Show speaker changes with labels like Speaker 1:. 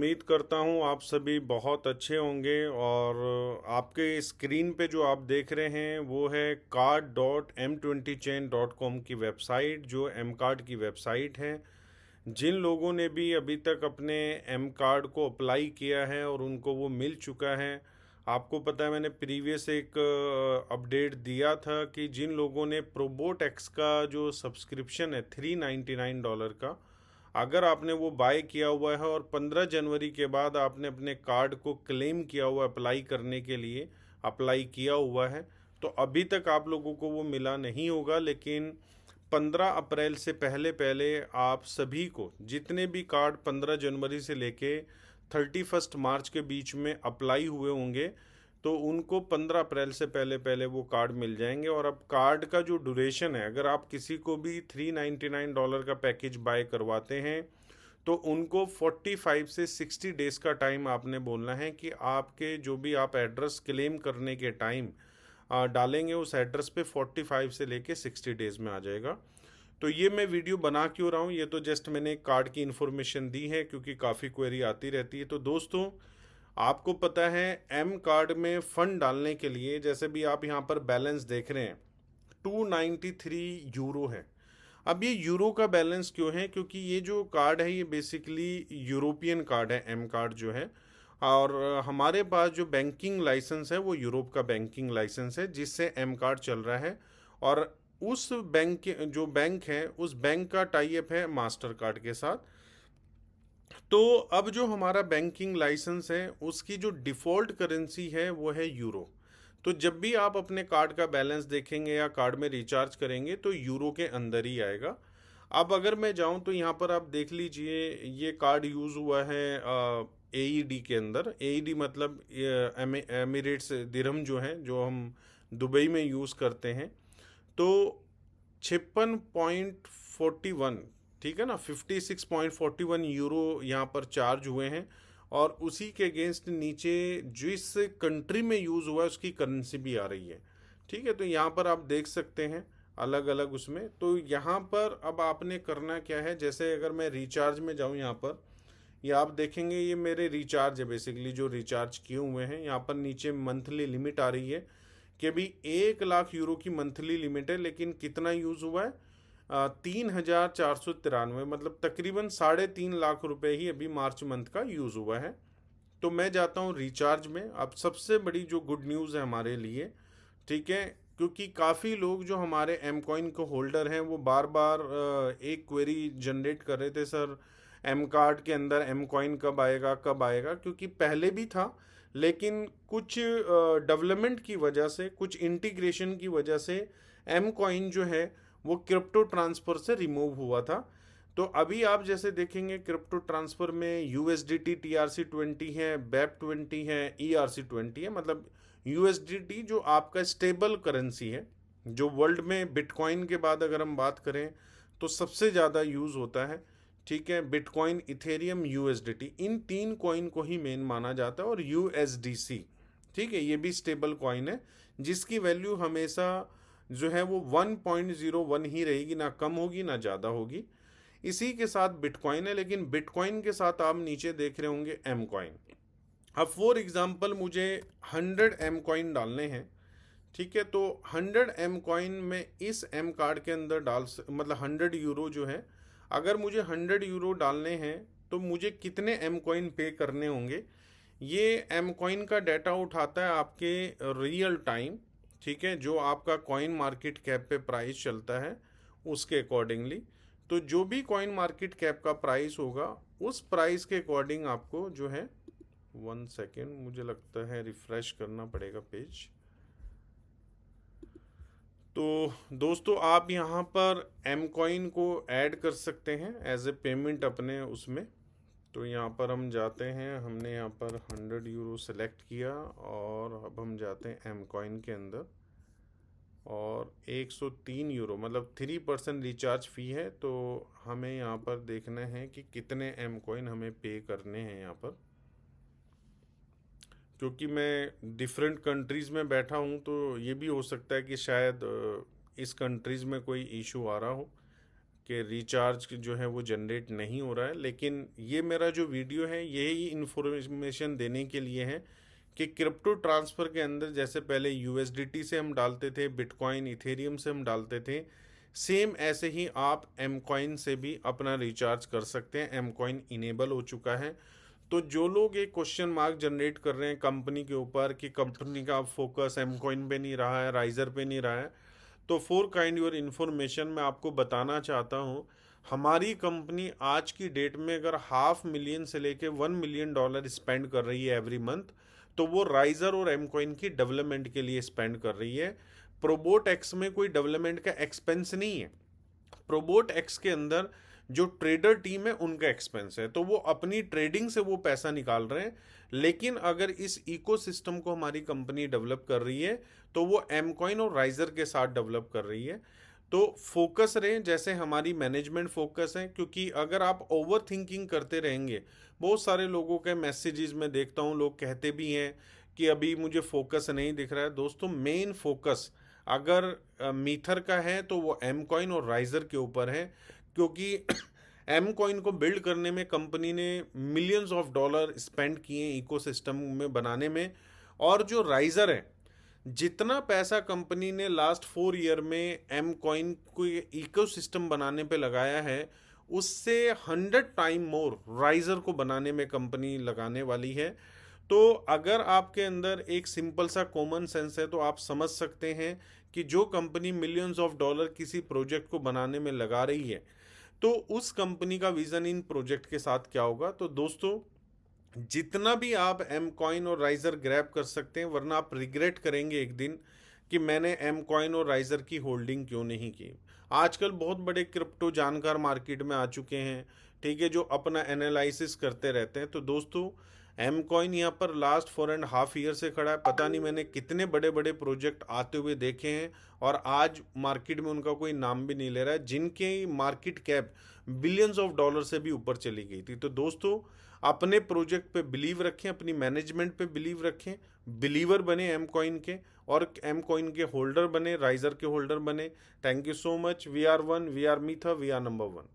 Speaker 1: उम्मीद करता हूँ आप सभी बहुत अच्छे होंगे। और आपके स्क्रीन पे जो आप देख रहे हैं वो है card.m20chain.com की वेबसाइट, जो एम कार्ड की वेबसाइट है। जिन लोगों ने भी अभी तक अपने एम कार्ड को अप्लाई किया है और उनको वो मिल चुका है, आपको पता है मैंने प्रीवियस एक अपडेट दिया था कि जिन लोगों ने प्रोबोट एक्स का जो सब्सक्रिप्शन है $399 का, अगर आपने वो बाय किया हुआ है और 15 जनवरी के बाद आपने अपने कार्ड को क्लेम किया हुआ अप्लाई करने के लिए अप्लाई किया हुआ है, तो अभी तक आप लोगों को वो मिला नहीं होगा। लेकिन 15 अप्रैल से पहले पहले आप सभी को जितने भी कार्ड 15 जनवरी से लेके 31 मार्च के बीच में अप्लाई हुए होंगे, तो उनको 15 अप्रैल से पहले पहले वो कार्ड मिल जाएंगे। और अब कार्ड का जो ड्यूरेशन है, अगर आप किसी को भी $399 का पैकेज बाय करवाते हैं तो उनको 45 से 60 डेज का टाइम आपने बोलना है कि आपके जो भी आप एड्रेस क्लेम करने के टाइम डालेंगे उस एड्रेस पे 45 से लेके 60 डेज में आ जाएगा। तो ये मैं वीडियो बना क्यों रहा हूँ, ये तो जस्ट मैंने एक कार्ड की इन्फॉर्मेशन दी है क्योंकि काफ़ी क्वेरी आती रहती है। तो दोस्तों, आपको पता है एम कार्ड में फ़ंड डालने के लिए, जैसे भी आप यहाँ पर बैलेंस देख रहे हैं, 293 यूरो है। अब ये यूरो का बैलेंस क्यों है? क्योंकि ये जो कार्ड है ये बेसिकली यूरोपियन कार्ड है, एम कार्ड जो है। और हमारे पास जो बैंकिंग लाइसेंस है वो यूरोप का बैंकिंग लाइसेंस है जिससे एम कार्ड चल रहा है। और उस बैंक, जो बैंक है, उस बैंक का टाई अप है मास्टर कार्ड के साथ। तो अब जो हमारा बैंकिंग लाइसेंस है उसकी जो डिफ़ॉल्ट करेंसी है वो है यूरो। तो जब भी आप अपने कार्ड का बैलेंस देखेंगे या कार्ड में रिचार्ज करेंगे तो यूरो के अंदर ही आएगा। अब अगर मैं जाऊं तो यहाँ पर आप देख लीजिए, ये कार्ड यूज़ हुआ है एईडी के अंदर। एईडी मतलब एमिरेट्स दिरहम जो है, जो हम दुबई में यूज़ करते हैं। तो 56.41, ठीक है ना, 56.41 यूरो यहाँ पर चार्ज हुए हैं। और उसी के अगेंस्ट नीचे जिस कंट्री में यूज़ हुआ है उसकी करेंसी भी आ रही है। ठीक है, तो यहाँ पर आप देख सकते हैं अलग अलग उसमें। तो यहाँ पर अब आपने करना क्या है, जैसे अगर मैं रिचार्ज में जाऊँ यहाँ पर, ये आप देखेंगे ये मेरे रिचार्ज है बेसिकली, जो रिचार्ज किए हुए हैं। यहाँ पर नीचे मंथली लिमिट आ रही है कि अभी 1 लाख यूरो की मंथली लिमिट है, लेकिन कितना यूज़ हुआ है? 3,493, मतलब तकरीबन 3.5 लाख रुपए ही अभी मार्च मंथ का यूज़ हुआ है। तो मैं जाता हूँ रिचार्ज में। अब सबसे बड़ी जो गुड न्यूज़ है हमारे लिए, ठीक है, क्योंकि काफ़ी लोग जो हमारे एम कॉइन को होल्डर हैं वो बार बार एक क्वेरी जनरेट कर रहे थे, सर एम कार्ड के अंदर एम कॉइन कब आएगा कब आएगा। क्योंकि पहले भी था, लेकिन कुछ डेवलपमेंट की वजह से, कुछ इंटीग्रेशन की वजह से एम कॉइन जो है वो क्रिप्टो ट्रांसफ़र से रिमूव हुआ था। तो अभी आप जैसे देखेंगे क्रिप्टो ट्रांसफ़र में यूएसडीटी TRC20 है, BEP20 है, ERC20 है। मतलब यूएसडीटी जो आपका स्टेबल करेंसी है, जो वर्ल्ड में बिटकॉइन के बाद अगर हम बात करें तो सबसे ज़्यादा यूज़ होता है। ठीक है, बिटकॉइन, इथेरियम, यूएसडीटी, इन तीन कॉइन को ही मेन माना जाता है। और यूएसडीसी, ठीक है, ये भी स्टेबल कॉइन है जिसकी वैल्यू हमेशा जो है वो 1.01 ही रहेगी, ना कम होगी ना ज़्यादा होगी। इसी के साथ बिटकॉइन है, लेकिन बिटकॉइन के साथ आप नीचे देख रहे होंगे एम कॉइन। अब फॉर एग्जांपल मुझे 100 एम कॉइन डालने हैं, ठीक है, तो 100 एम कॉइन में इस एम कार्ड के अंदर मतलब 100 यूरो जो है, अगर मुझे 100 यूरो डालने हैं तो मुझे कितने एम कॉइन पे करने होंगे? ये एम कॉइन का डाटा उठाता है आपके रियल टाइम, ठीक है, जो आपका कॉइन मार्केट कैप पे प्राइस चलता है उसके अकॉर्डिंगली। तो जो भी कॉइन मार्केट कैप का प्राइस होगा उस प्राइस के अकॉर्डिंग आपको जो है, 1 सेकेंड, मुझे लगता है रिफ्रेश करना पड़ेगा पेज। तो दोस्तों, आप यहाँ पर एम कॉइन को ऐड कर सकते हैं एज ए पेमेंट अपने उसमें। तो यहाँ पर हम जाते हैं, हमने यहाँ पर 100 यूरो सेलेक्ट किया और अब हम जाते हैं एम कॉइन के अंदर। और 103 यूरो, मतलब 3% रिचार्ज फ़ी है। तो हमें यहाँ पर देखना है कि कितने एम कॉइन हमें पे करने हैं यहाँ पर। क्योंकि मैं डिफरेंट कंट्रीज़ में बैठा हूँ तो ये भी हो सकता है कि शायद इस कंट्रीज़ में कोई इशू आ रहा हो कि रिचार्ज जो है वो जनरेट नहीं हो रहा है, लेकिन ये मेरा जो वीडियो है यही इन्फॉर्मेशन देने के लिए है कि क्रिप्टो ट्रांसफ़र के अंदर जैसे पहले यूएसडीटी से हम डालते थे, बिटकॉइन इथेरियम से हम डालते थे, सेम ऐसे ही आप एम कॉइन से भी अपना रिचार्ज कर सकते हैं। एम कॉइन इनेबल हो चुका है। तो जो लोग एक क्वेश्चन मार्क जनरेट कर रहे हैं कंपनी के ऊपर कि कंपनी का फोकस एम कॉइन पे नहीं रहा है, राइजर पे नहीं रहा है, तो फॉर काइंड योर इन्फॉर्मेशन मैं आपको बताना चाहता हूँ, हमारी कंपनी आज की डेट में अगर $500,000 से लेके $1 million स्पेंड कर रही है एवरी मंथ, तो वो राइजर और एम कॉइन की डेवलपमेंट के लिए स्पेंड कर रही है। प्रोबोट एक्स में कोई डेवलपमेंट का एक्सपेंस नहीं है। प्रोबोट एक्स के अंदर जो ट्रेडर टीम है उनका एक्सपेंस है, तो वो अपनी ट्रेडिंग से वो पैसा निकाल रहे हैं। लेकिन अगर इस इकोसिस्टम को हमारी कंपनी डेवलप कर रही है तो वो एम कॉइन और राइजर के साथ डेवलप कर रही है। तो फोकस रहें जैसे हमारी मैनेजमेंट फोकस है, क्योंकि अगर आप ओवर थिंकिंग करते रहेंगे, बहुत सारे लोगों के मैसेजेस में देखता हूँ, लोग कहते भी हैं कि अभी मुझे फोकस नहीं दिख रहा है। दोस्तों, मेन फोकस अगर मीथर का है तो वो एम कॉइन और राइजर के ऊपर है, क्योंकि एम कॉइन को बिल्ड करने में कंपनी ने मिलियंस ऑफ डॉलर स्पेंड किए इकोसिस्टम में बनाने में। और जो राइजर है, जितना पैसा कंपनी ने लास्ट 4 ईयर में एम कॉइन को इकोसिस्टम बनाने पे लगाया है, उससे 100 टाइम मोर राइजर को बनाने में कंपनी लगाने वाली है। तो अगर आपके अंदर एक सिंपल सा कॉमन सेंस है तो आप समझ सकते हैं कि जो कंपनी मिलियंस ऑफ डॉलर किसी प्रोजेक्ट को बनाने में लगा रही है, तो उस कंपनी का विजन इन प्रोजेक्ट के साथ क्या होगा। तो दोस्तों, जितना भी आप एम कॉइन और राइजर ग्रैब कर सकते हैं, वरना आप रिग्रेट करेंगे एक दिन कि मैंने एम कॉइन और राइजर की होल्डिंग क्यों नहीं की। आजकल बहुत बड़े क्रिप्टो जानकार मार्केट में आ चुके हैं, ठीक है, जो अपना एनालिसिस करते रहते हैं। तो दोस्तों, एम कॉइन यहाँ पर लास्ट 4.5 ईयर से खड़ा है। पता नहीं मैंने कितने बड़े बड़े प्रोजेक्ट आते हुए देखे हैं और आज मार्केट में उनका कोई नाम भी नहीं ले रहा है, जिनके market cap billions of dollar से भी ऊपर चली गई थी। तो दोस्तों, अपने प्रोजेक्ट पे बिलीव रखें, अपनी मैनेजमेंट पे बिलीव रखें, बिलीवर बने एम कॉइन के, और एम कॉइन के होल्डर बने, राइजर के होल्डर बने। Thank you so much. We are one, we are मीथा, वी आर नंबर 1।